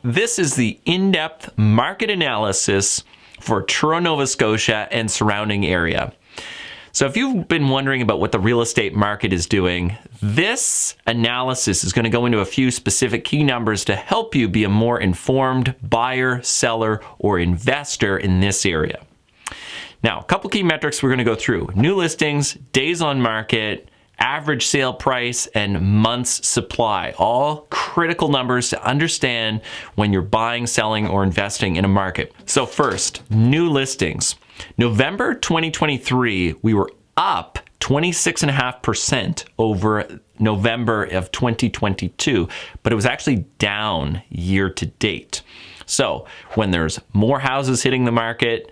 This is the in-depth market analysis for Truro, Nova Scotia and surrounding area. So if you've been wondering about what the real estate market is doing, this analysis is going to go into a few specific key numbers to help you be a more informed buyer, seller, or investor in this area. Now, a couple key metrics we're going to go through: new listings, days on market, average sale price, and months supply. All critical numbers to understand when you're buying, selling, or investing in a market. So first, new listings. November 2023, we were up 26.5% over November of 2022, but it was actually down year to date. So when there's more houses hitting the market,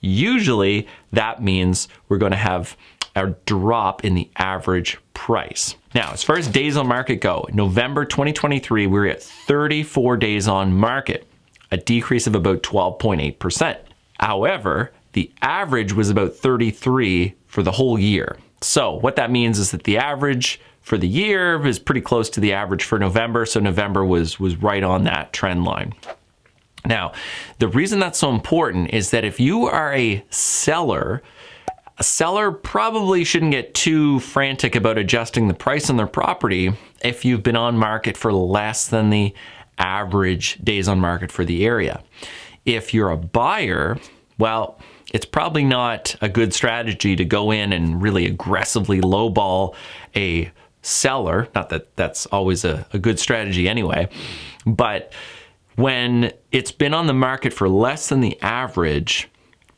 usually that means we're going to have a drop in the average price. Now, as far as days on market go, November 2023, we were at 34 days on market, a decrease of about 12.8%. However, the average was about 33 for the whole year. So what that means is that the average for the year is pretty close to the average for November. So November was right on that trend line. Now, the reason that's so important is that if you are a seller probably shouldn't get too frantic about adjusting the price on their property if you've been on market for less than the average days on market for the area. If you're a buyer, well, it's probably not a good strategy to go in and really aggressively lowball a seller. Not that that's always a good strategy anyway, but when it's been on the market for less than the average,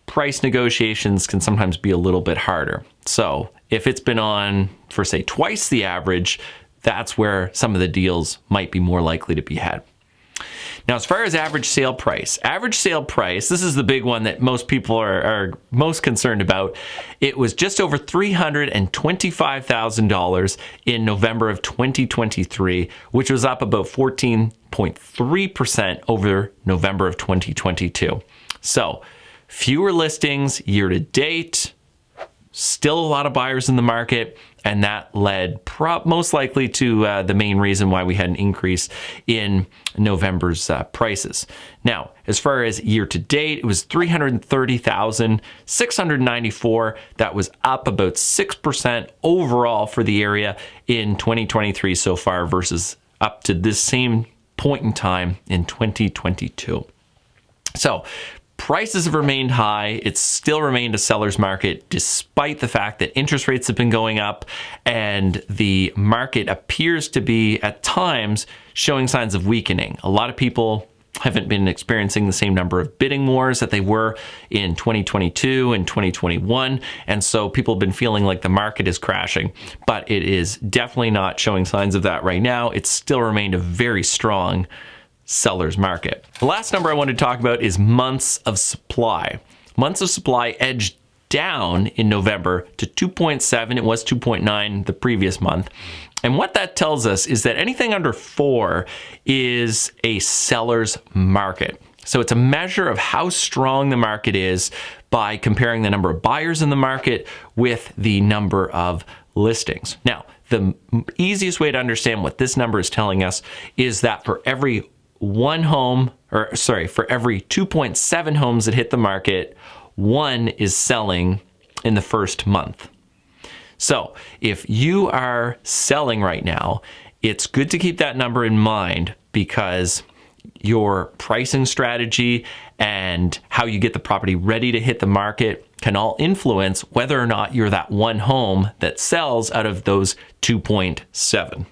price negotiations can sometimes be a little bit harder. So if it's been on for, say, twice the average, that's where some of the deals might be more likely to be had. Now, as far as average sale price, this is the big one that most people are most concerned about. It was just over $325,000 in November of 2023, which was up about 14.3% over November of 2022. So fewer listings year to date, still a lot of buyers in the market, and that led most likely to the main reason why we had an increase in November's prices. Now, as far as year to date, it was $330,694. That was up about 6% overall for the area in 2023 so far versus up to this same point in time in 2022. So prices have remained high. It's still remained a seller's market despite the fact that interest rates have been going up and the market appears to be at times showing signs of weakening. A lot of people haven't been experiencing the same number of bidding wars that they were in 2022 and 2021. And so people have been feeling like the market is crashing, but it is definitely not showing signs of that right now. It's still remained a very strong seller's market. The last number I want to talk about is months of supply. Months of supply edged down in November to 2.7. It was 2.9 the previous month. And what that tells us is that anything under 4 is a seller's market. So it's a measure of how strong the market is by comparing the number of buyers in the market with the number of listings. Now, the easiest way to understand what this number is telling us is that for every for every 2.7 homes that hit the market, 1 is selling in the first month. So if you are selling right now, it's good to keep that number in mind because your pricing strategy and how you get the property ready to hit the market can all influence whether or not you're that one home that sells out of those 2.7.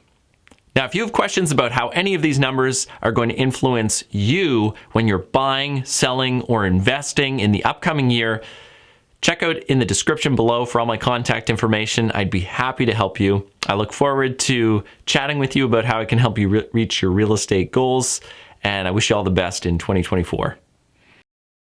Now, if you have questions about how any of these numbers are going to influence you when you're buying, selling, or investing in the upcoming year, check out in the description below for all my contact information. I'd be happy to help you. I look forward to chatting with you about how I can help you reach your real estate goals, and I wish you all the best in 2024.